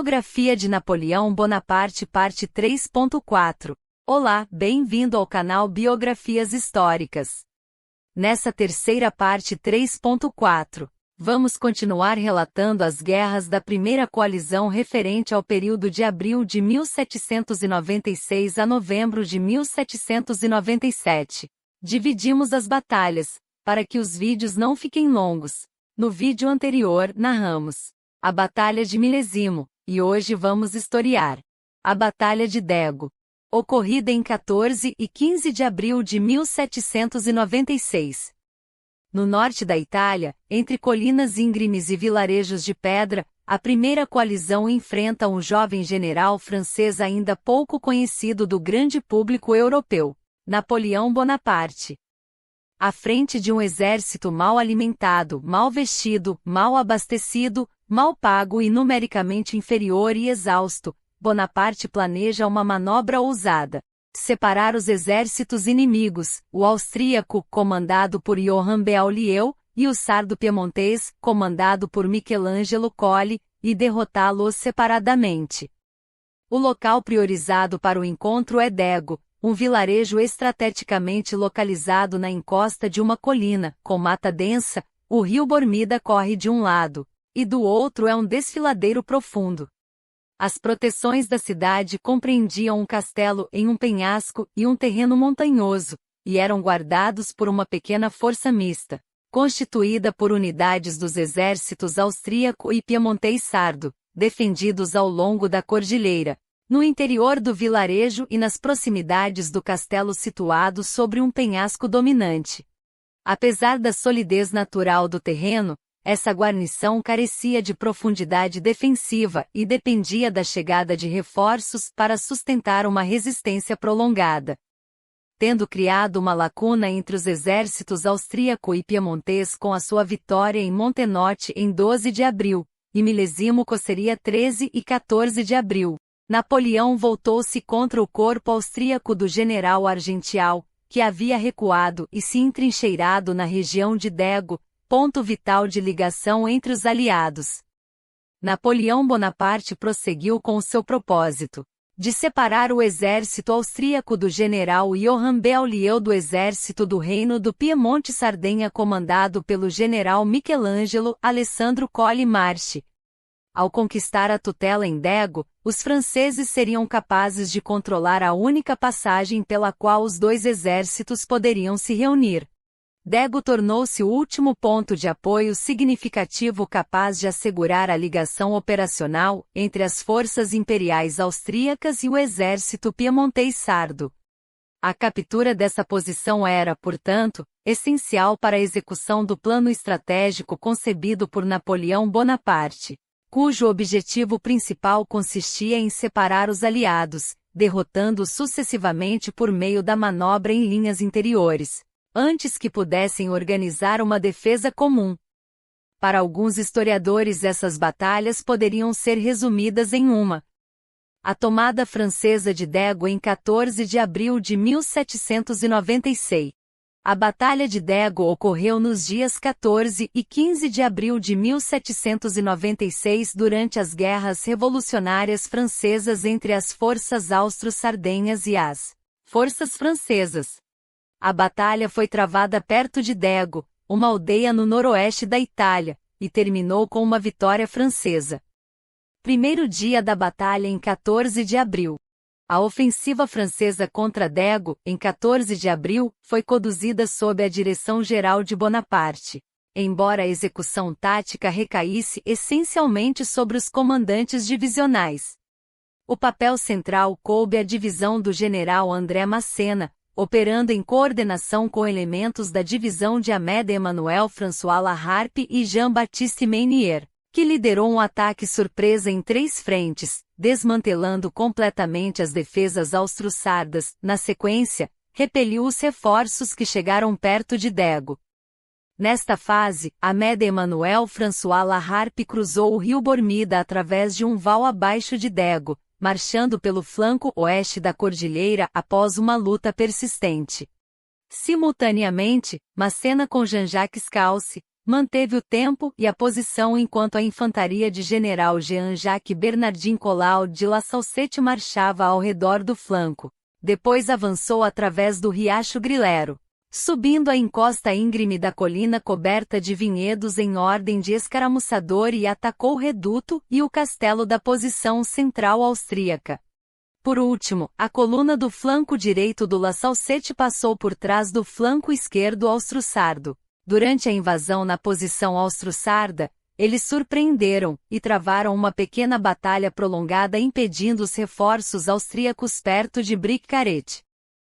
Biografia de Napoleão Bonaparte Parte 3.4. Olá, bem-vindo ao canal Biografias Históricas. Nessa terceira parte 3.4, vamos continuar relatando as guerras da primeira coalizão referente ao período de abril de 1796 a novembro de 1797. Dividimos as batalhas, para que os vídeos não fiquem longos. No vídeo anterior, narramos a Batalha de Milesimo, e hoje vamos historiar a Batalha de Dego, ocorrida em 14 e 15 de abril de 1796. No norte da Itália, entre colinas íngremes e vilarejos de pedra, a primeira coalizão enfrenta um jovem general francês ainda pouco conhecido do grande público europeu, Napoleão Bonaparte. À frente de um exército mal alimentado, mal vestido, mal abastecido, mal pago e numericamente inferior e exausto, Bonaparte planeja uma manobra ousada: separar os exércitos inimigos, o austríaco, comandado por Johann Beaulieu, e o sardo-piemontês, comandado por Michelangelo Colli, e derrotá-los separadamente. O local priorizado para o encontro é Dego, um vilarejo estrategicamente localizado na encosta de uma colina, com mata densa. O rio Bormida corre de um lado, e do outro é um desfiladeiro profundo. As proteções da cidade compreendiam um castelo em um penhasco e um terreno montanhoso, e eram guardados por uma pequena força mista, constituída por unidades dos exércitos austríaco e piemontês sardo, defendidos ao longo da cordilheira, no interior do vilarejo e nas proximidades do castelo situado sobre um penhasco dominante. Apesar da solidez natural do terreno, essa guarnição carecia de profundidade defensiva e dependia da chegada de reforços para sustentar uma resistência prolongada. Tendo criado uma lacuna entre os exércitos austríaco e piemontês com a sua vitória em Montenotte em 12 de abril, e Milesimo seria 13 e 14 de abril, Napoleão voltou-se contra o corpo austríaco do general Argential, que havia recuado e se entrincheirado na região de Dego, ponto vital de ligação entre os aliados. Napoleão Bonaparte prosseguiu com o seu propósito de separar o exército austríaco do general Johann Beaulieu do exército do Reino do Piemonte-Sardenha comandado pelo general Michelangelo Alessandro Colli Marchi. Ao conquistar a tutela em Dego, os franceses seriam capazes de controlar a única passagem pela qual os dois exércitos poderiam se reunir. Dego tornou-se o último ponto de apoio significativo capaz de assegurar a ligação operacional entre as forças imperiais austríacas e o exército piemontês sardo. A captura dessa posição era, portanto, essencial para a execução do plano estratégico concebido por Napoleão Bonaparte, cujo objetivo principal consistia em separar os aliados, derrotando-os sucessivamente por meio da manobra em linhas interiores, antes que pudessem organizar uma defesa comum. Para alguns historiadores, essas batalhas poderiam ser resumidas em uma: a tomada francesa de Dego em 14 de abril de 1796. A Batalha de Dego ocorreu nos dias 14 e 15 de abril de 1796 durante as guerras revolucionárias francesas entre as forças austro-sardenhas e as forças francesas. A batalha foi travada perto de Dego, uma aldeia no noroeste da Itália, e terminou com uma vitória francesa. Primeiro dia da batalha em 14 de abril. A ofensiva francesa contra Dego, em 14 de abril, foi conduzida sob a direção geral de Bonaparte, embora a execução tática recaísse essencialmente sobre os comandantes divisionais. O papel central coube à divisão do general André Massena, operando em coordenação com elementos da divisão de Amédée-Emmanuel François Laharpe e Jean-Baptiste Meunier, que liderou um ataque surpresa em 3 frentes, desmantelando completamente as defesas austro-sardas. Na sequência, repeliu os reforços que chegaram perto de Dego. Nesta fase, Amédée-Emmanuel François Laharpe cruzou o rio Bormida através de um val abaixo de Dego, marchando pelo flanco oeste da cordilheira após uma luta persistente. Simultaneamente, Massena com Jean-Jacques Calci, Manteve o tempo e a posição enquanto a infantaria de General Jean-Jacques Bernardin Collard de La Salsette marchava ao redor do flanco. Depois avançou através do Riacho Grilero, subindo a encosta íngreme da colina coberta de vinhedos em ordem de escaramuçador e atacou o reduto e o castelo da posição central austríaca. Por último, a coluna do flanco direito do La Salsette passou por trás do flanco esquerdo austro-sardo. Durante a invasão na posição austro-sarda, eles surpreenderam e travaram uma pequena batalha prolongada impedindo os reforços austríacos perto de Bric-Carret.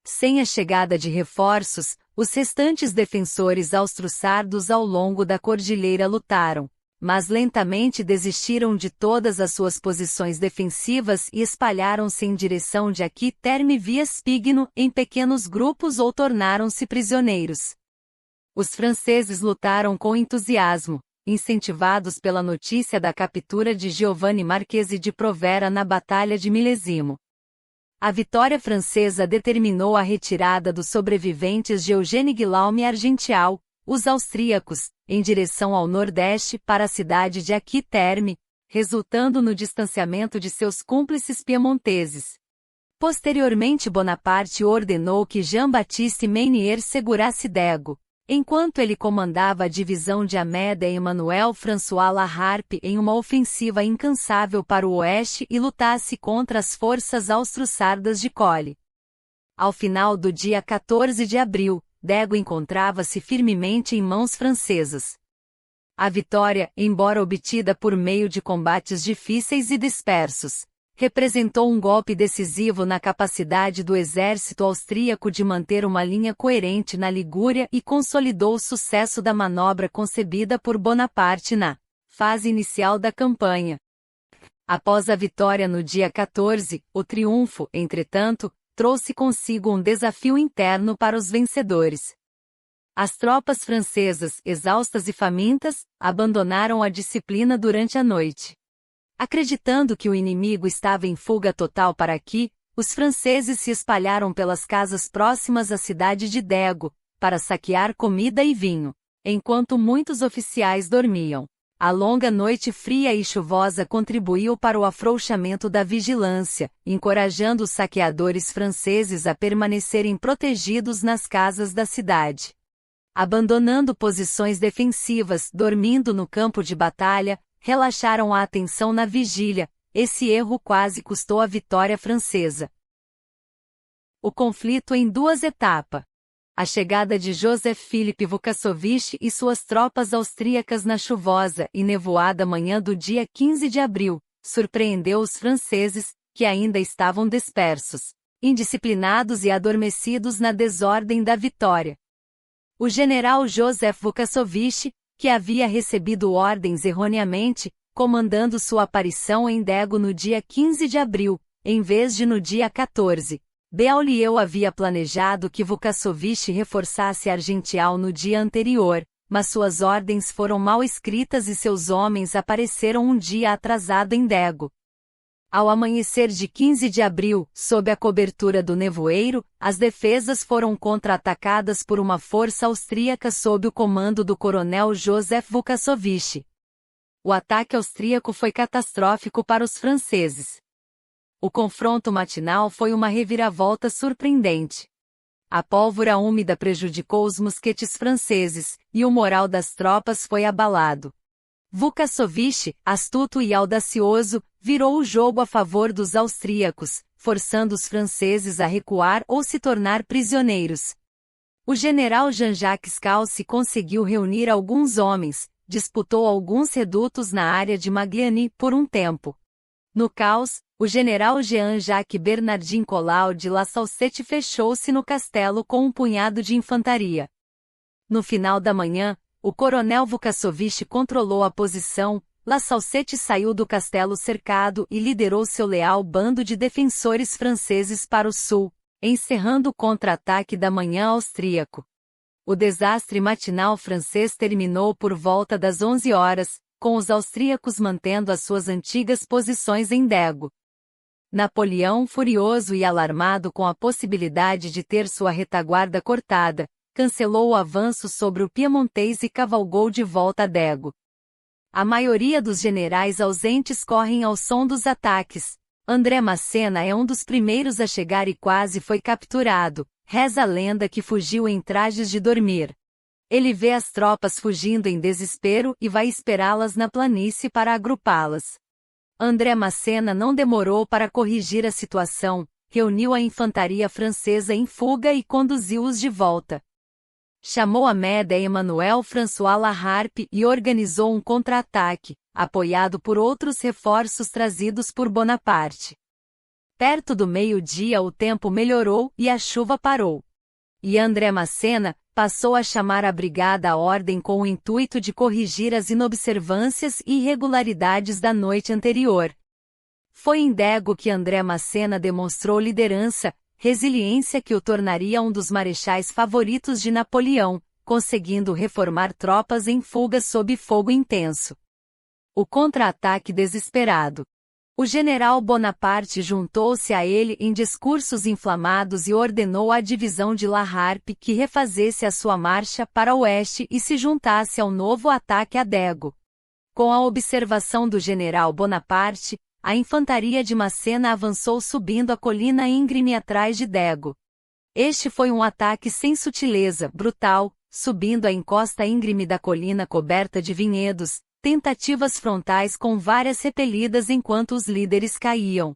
Sem a chegada de reforços, os restantes defensores austro-sardos ao longo da cordilheira lutaram, mas lentamente desistiram de todas as suas posições defensivas e espalharam-se em direção de Aqui-Terme via Spigno em pequenos grupos ou tornaram-se prisioneiros. Os franceses lutaram com entusiasmo, incentivados pela notícia da captura de Giovanni Marchesi de Provera na Batalha de Milesimo. A vitória francesa determinou a retirada dos sobreviventes de Eugène Guillaume Argential, os austríacos, em direção ao nordeste para a cidade de Aqui-Terme, resultando no distanciamento de seus cúmplices piemonteses. Posteriormente Bonaparte ordenou que Jean-Baptiste Meunier segurasse Dego, enquanto ele comandava a divisão de Amédée Emmanuel François Laharpe em uma ofensiva incansável para o oeste e lutasse contra as forças austro-sardas de Colli. Ao final do dia 14 de abril, Dego encontrava-se firmemente em mãos francesas. A vitória, embora obtida por meio de combates difíceis e dispersos, representou um golpe decisivo na capacidade do exército austríaco de manter uma linha coerente na Ligúria e consolidou o sucesso da manobra concebida por Bonaparte na fase inicial da campanha. Após a vitória no dia 14, o triunfo, entretanto, trouxe consigo um desafio interno para os vencedores. As tropas francesas, exaustas e famintas, abandonaram a disciplina durante a noite. Acreditando que o inimigo estava em fuga total para aqui, os franceses se espalharam pelas casas próximas à cidade de Dego, para saquear comida e vinho, enquanto muitos oficiais dormiam. A longa noite fria e chuvosa contribuiu para o afrouxamento da vigilância, encorajando os saqueadores franceses a permanecerem protegidos nas casas da cidade. Abandonando posições defensivas, dormindo no campo de batalha, relaxaram a atenção na vigília. Esse erro quase custou a vitória francesa. O conflito em duas etapas. A chegada de Joseph Philippe Vukassovich e suas tropas austríacas na chuvosa e nevoada manhã do dia 15 de abril, surpreendeu os franceses, que ainda estavam dispersos, indisciplinados e adormecidos na desordem da vitória. O general Joseph Vukassovich, que havia recebido ordens erroneamente, comandando sua aparição em Dego no dia 15 de abril, em vez de no dia 14. Beaulieu havia planejado que Vukassovich reforçasse Argential no dia anterior, mas suas ordens foram mal escritas e seus homens apareceram um dia atrasado em Dego. Ao amanhecer de 15 de abril, sob a cobertura do nevoeiro, as defesas foram contra-atacadas por uma força austríaca sob o comando do coronel Joseph Vukassovich. O ataque austríaco foi catastrófico para os franceses. O confronto matinal foi uma reviravolta surpreendente. A pólvora úmida prejudicou os mosquetes franceses, e o moral das tropas foi abalado. Vukassovich, astuto e audacioso, virou o jogo a favor dos austríacos, forçando os franceses a recuar ou se tornar prisioneiros. O general Jean-Jacques Calci conseguiu reunir alguns homens, disputou alguns redutos na área de Magliani por um tempo. No caos, o general Jean-Jacques Bernardin Collard de La Salsette fechou-se no castelo com um punhado de infantaria. No final da manhã, o coronel Vukassovich controlou a posição. La Salsette saiu do castelo cercado e liderou seu leal bando de defensores franceses para o sul, encerrando o contra-ataque da manhã austríaco. O desastre matinal francês terminou por volta das 11 horas, com os austríacos mantendo as suas antigas posições em Dego. Napoleão, furioso e alarmado com a possibilidade de ter sua retaguarda cortada, cancelou o avanço sobre o piemontês e cavalgou de volta a Dego. A maioria dos generais ausentes correm ao som dos ataques. André Massena é um dos primeiros a chegar e quase foi capturado. Reza a lenda que fugiu em trajes de dormir. Ele vê as tropas fugindo em desespero e vai esperá-las na planície para agrupá-las. André Massena não demorou para corrigir a situação, reuniu a infantaria francesa em fuga e conduziu-os de volta. Chamou Amédée e Emmanuel François Laharpe e organizou um contra-ataque, apoiado por outros reforços trazidos por Bonaparte. Perto do meio-dia o tempo melhorou e a chuva parou. E André Massena passou a chamar a brigada à ordem com o intuito de corrigir as inobservâncias e irregularidades da noite anterior. Foi em Dego que André Massena demonstrou liderança, resiliência que o tornaria um dos marechais favoritos de Napoleão, conseguindo reformar tropas em fuga sob fogo intenso. O contra-ataque desesperado. O general Bonaparte juntou-se a ele em discursos inflamados e ordenou à divisão de Laharpe que refazesse a sua marcha para o oeste e se juntasse ao novo ataque a Dego. Com a observação do general Bonaparte, a infantaria de Massena avançou subindo a colina íngreme atrás de Dego. Este foi um ataque sem sutileza, brutal, subindo a encosta íngreme da colina coberta de vinhedos, tentativas frontais com várias repelidas enquanto os líderes caíam.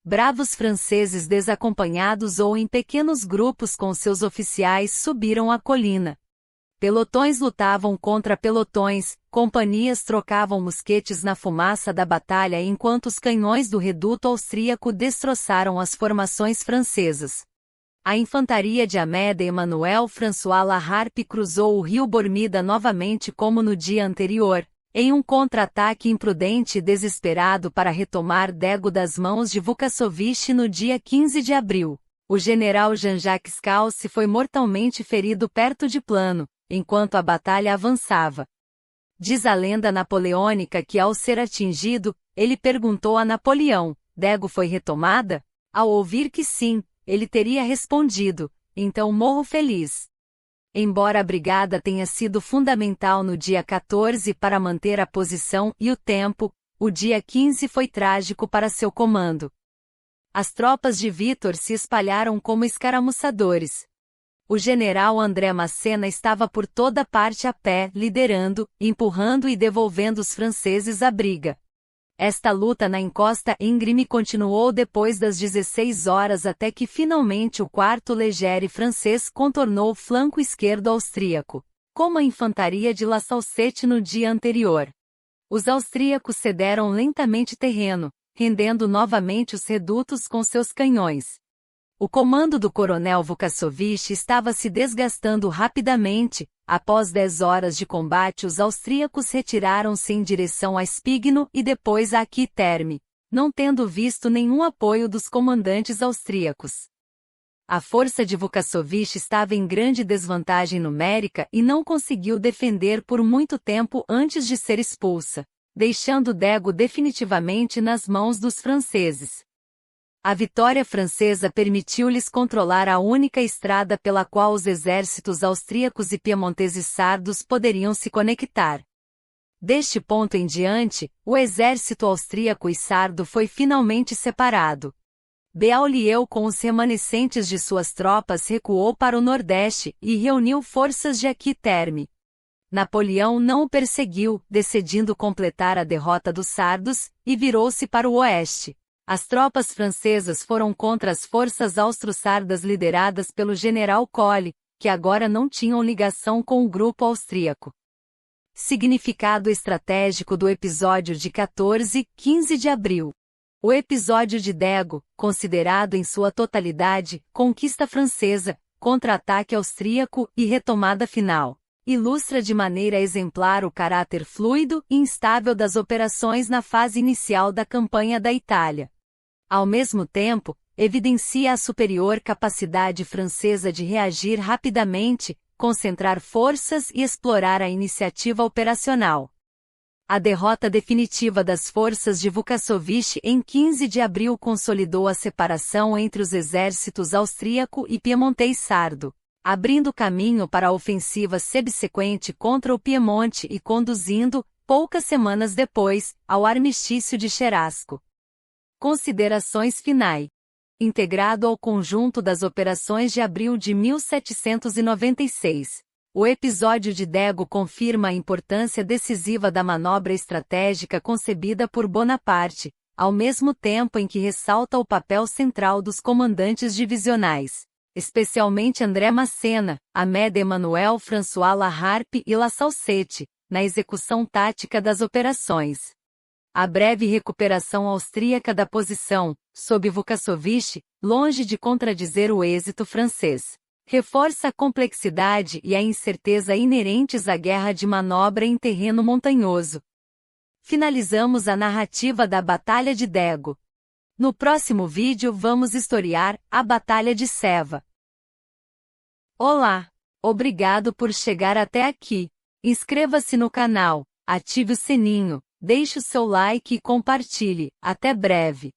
Bravos franceses desacompanhados ou em pequenos grupos com seus oficiais subiram a colina. Pelotões lutavam contra pelotões, companhias trocavam mosquetes na fumaça da batalha enquanto os canhões do reduto austríaco destroçaram as formações francesas. A infantaria de Amédée Emmanuel François Laharpe cruzou o rio Bormida novamente como no dia anterior, em um contra-ataque imprudente e desesperado para retomar Dego das mãos de Vukašović no dia 15 de abril. O general Jean-Jacques Calce foi mortalmente ferido perto de Plano, enquanto a batalha avançava. Diz a lenda napoleônica que ao ser atingido, ele perguntou a Napoleão, Dego foi retomada? Ao ouvir que sim, ele teria respondido, então morro feliz. Embora a brigada tenha sido fundamental no dia 14 para manter a posição e o tempo, o dia 15 foi trágico para seu comando. As tropas de Vitor se espalharam como escaramuçadores. O general André Massena estava por toda parte a pé, liderando, empurrando e devolvendo os franceses à briga. Esta luta na encosta íngreme continuou depois das 16 horas até que finalmente o 4º Legere francês contornou o flanco esquerdo austríaco, como a infantaria de La Salsette no dia anterior. Os austríacos cederam lentamente terreno, rendendo novamente os redutos com seus canhões. O comando do coronel Vukašović estava se desgastando rapidamente. Após 10 horas de combate, os austríacos retiraram-se em direção a Spigno e depois a Aquiterme, não tendo visto nenhum apoio dos comandantes austríacos. A força de Vukašović estava em grande desvantagem numérica e não conseguiu defender por muito tempo antes de ser expulsa, deixando Dego definitivamente nas mãos dos franceses. A vitória francesa permitiu-lhes controlar a única estrada pela qual os exércitos austríacos e piemonteses sardos poderiam se conectar. Deste ponto em diante, o exército austríaco e sardo foi finalmente separado. Beaulieu com os remanescentes de suas tropas recuou para o nordeste e reuniu forças de Aquiterme. Napoleão não o perseguiu, decidindo completar a derrota dos sardos, e virou-se para o oeste. As tropas francesas foram contra as forças austro-sardas lideradas pelo general Colli, que agora não tinham ligação com o grupo austríaco. Significado estratégico do episódio de 14-15 de abril. O episódio de Dego, considerado em sua totalidade, conquista francesa, contra-ataque austríaco e retomada final, ilustra de maneira exemplar o caráter fluido e instável das operações na fase inicial da campanha da Itália. Ao mesmo tempo, evidencia a superior capacidade francesa de reagir rapidamente, concentrar forças e explorar a iniciativa operacional. A derrota definitiva das forças de Vukašović em 15 de abril consolidou a separação entre os exércitos austríaco e piemontês sardo, abrindo caminho para a ofensiva subsequente contra o Piemonte e conduzindo, poucas semanas depois, ao armistício de Cherasco. Considerações finais. Integrado ao conjunto das operações de abril de 1796. O episódio de Dego confirma a importância decisiva da manobra estratégica concebida por Bonaparte, ao mesmo tempo em que ressalta o papel central dos comandantes divisionais, especialmente André Massena, Amédée Emmanuel François La Harpe e La Salsette, na execução tática das operações. A breve recuperação austríaca da posição, sob Vukašović, longe de contradizer o êxito francês, reforça a complexidade e a incerteza inerentes à guerra de manobra em terreno montanhoso. Finalizamos a narrativa da Batalha de Dego. No próximo vídeo vamos historiar a Batalha de Seva. Olá! Obrigado por chegar até aqui. Inscreva-se no canal, ative o sininho, deixe o seu like e compartilhe. Até breve!